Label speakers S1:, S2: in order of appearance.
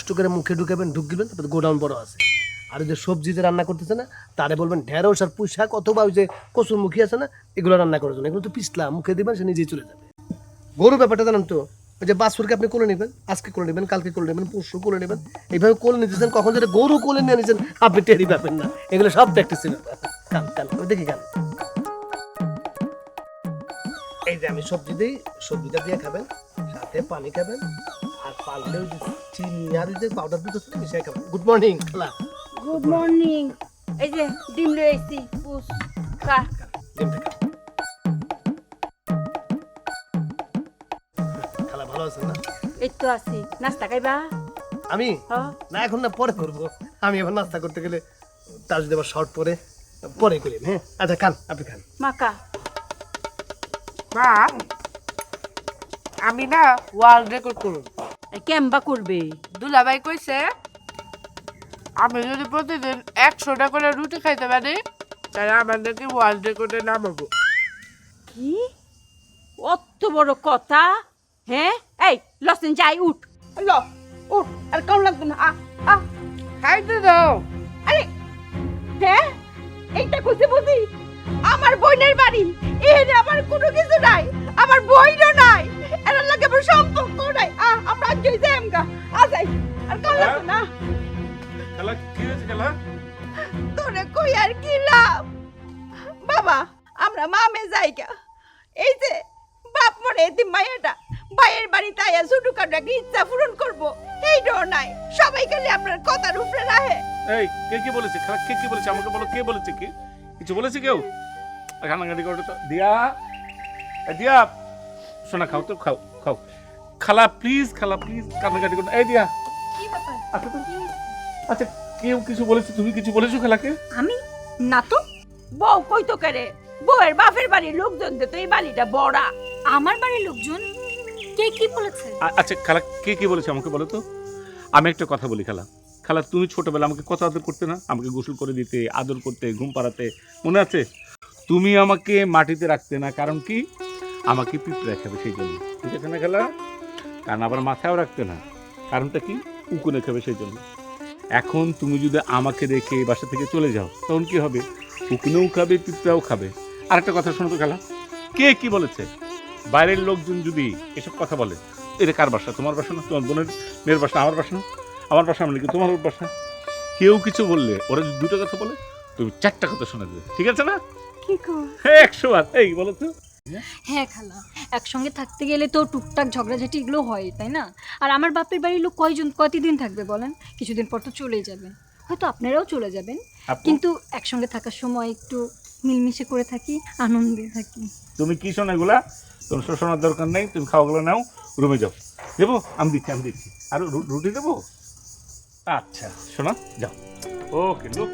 S1: কষ্ট করে মুখে ঢুকাবেন, ঢুকিবেন, তারপরে গোডাউন বড় আছে। আর ওই যে সবজি যে রান্না করতেছে না, তারে বলবেন ঢেঁড়স আর পুঁই শাক অথবা ওই যে কচুর মুখী আছে না, এগুলো রান্না করার জন্য। এগুলো তো পিছলা, মুখে দিবেন, সে নিজেই চলে যাবে। গরু ব্যাপারটা জানেন তো, ওই যে বাছুরকে আপনি কোলে নেবেন, আজকে কোলে নেবেন, কালকে কোলে নেবেন, পরশু কোলে নেবেন, এইভাবে কোলে নিতেছেন, কখন যেটা গরু কোলে নিয়ে নিয়েছেন আপনি টেরি পাবেন না। এগুলো সব প্র্যাকটিস ছিল। কান কান ওই দেখি কান। এই যে আমি সবজি দিই, সবজিটা দিয়ে খাবেন, সাথে পানি খাবেন, আর পারলে ওই যে চিনি আর ওই যে পাউডার দুধ আছে মিশিয়ে খাবেন। গুড মর্নিং খালা।
S2: Good morning. এই যে ডিম লয়ে আইছি, পুষ খা।
S1: ডিমটা খান। খালা ভালো আছেন না?
S2: এই তো আছি। নাস্তা খাইবা?
S1: আমি
S2: হ্যাঁ।
S1: না, এখন না, পরে করবো। আমি এখন নাস্তা করতে গেলে তার যদি আবার শর্ট পরে করি। হ্যাঁ আচ্ছা, খান, আপনি খান।
S2: মাকা
S3: মা আমি না ওয়ার্ল্ড রেকর্ড করব।
S2: কেমবা করবে?
S3: দুলাভাই কইছে আমি যদি প্রতিদিন 100টা করে রুটি খাইতে পারি তাহলে আমাদেরকে ওয়ার্ল্ড রেকর্ডে নামাবো।
S2: কি অত বড় কথা? হ্যাঁ, এই লসেন যাই উঠ।
S3: ল উঠ,
S2: আর কাউন লাগবে না।
S3: খাইতে দাও।
S2: আরে হ্যাঁ, এইটা কইছে বুঝি আমার বোনের বাড়ি, এর আমার কোনো কিছু নাই, আমার বইনও নাই, এর লাগে আমার সম্পর্ক নাই। আমরা আজ যাই আমগা, যাই। আর কাউন লাগবে না।
S4: খালা কি হয়েছে খালা?
S2: তোরে কই আর কি লাভ বাবা, আমরা মামে যাইগা। এই যে বাপ মরে এতিম মায়াটা ভাইয়ের বাড়িতে আয়া ছোটো কাটো একটা ইচ্ছা পূরণ করবো, এইটাও নাই। সবাই খালি আপনার কথার উপরে রাহে।
S4: এই কে কি বলেছে খালা? কে কি বলেছে আমাকে বলো, কে বলেছে? কি কিছু বলেছে কেউ? কান্নাকাটি করো তো। দিয়া দিয়া শোনা, খাও তো, খাও খাও। খালা প্লিজ, খালা প্লিজ কান্নাকাটি করো। এই দিয়া
S2: কি ব্যাপার?
S4: আচ্ছা তো, আচ্ছা কেউ কিছু বলেছে? তুমি কিছু বলেছো খালাকে?
S2: আমি না তো। বউ কই তো করে, বউয়ের বাপের বাড়ির লোকজন তো এই বাড়িটা বড়া।
S5: আমার বাড়ির লোকজন কে কি বলেছে?
S4: আচ্ছা খালা কে কি বলেছে আমাকে বলো তো। আমি একটা কথা বলি খালা, খালা তুমি ছোটবেলা আমাকে কত আদর করতে না? আমাকে গোসল করে দিতে, আদর করতে, ঘুম পাড়াতে, মনে আছে? তুমি আমাকে মাটিতে রাখতে না, কারণ কি? আমাকে পিঁপড়ে খাবে সেই জন্য, ঠিক আছে না খালা? কারণ আবার মাথায়ও রাখতে না, কারণটা কি? উকুনে খাবে সেই জন্য। এখন তুমি যদি আমাকে রেখে এই বাসা থেকে চলে যাও, তখন কি হবে? উকুনেও খাবে, পিঁপড়াও খাবে। আর একটা কথা শোনো তো খালা, কে কি বলেছে? বাইরের লোকজন যদি এসব কথা বলে, এটা কার বাসা? তোমার বাসা না? তোমার বোনের মেয়ের বাসা? আমার বাসা না? আমার বাসা মানে কি তোমার বাসা? কেউ কিছু বললে, ওরা যদি দুটো কথা বলে, তুমি 4টা কথা শোনা দেবে, ঠিক আছে না?
S2: কি কর?
S4: হ্যাঁ 100 বার। এই বলো তো।
S5: হ্যাঁ খালা, একসঙ্গে থাকতে গেলে তো টুকটাক ঝগড়াঝাটি এগুলো হয়, তাই না? আর আমার বাপের বাড়ির লোক কতদিন থাকবে বলেন? কিছুদিন পর তো চলেই যাবেন, হয়তো আপনারাও চলে যাবেন,
S4: আপু,
S5: কিন্তু একসঙ্গে থাকার সময় একটু মিলমিশে করে থাকি, আনন্দে থাকি।
S4: তুমি কি শোনো এগুলা? তোমার শোনার দরকার নেই, তুমি খাওয়াগুলো নাও, রুমে যাও। দেবো? আমি দিচ্ছি। আর রুটি দেবো? আচ্ছা শোনা, যাও। ওকে লোক।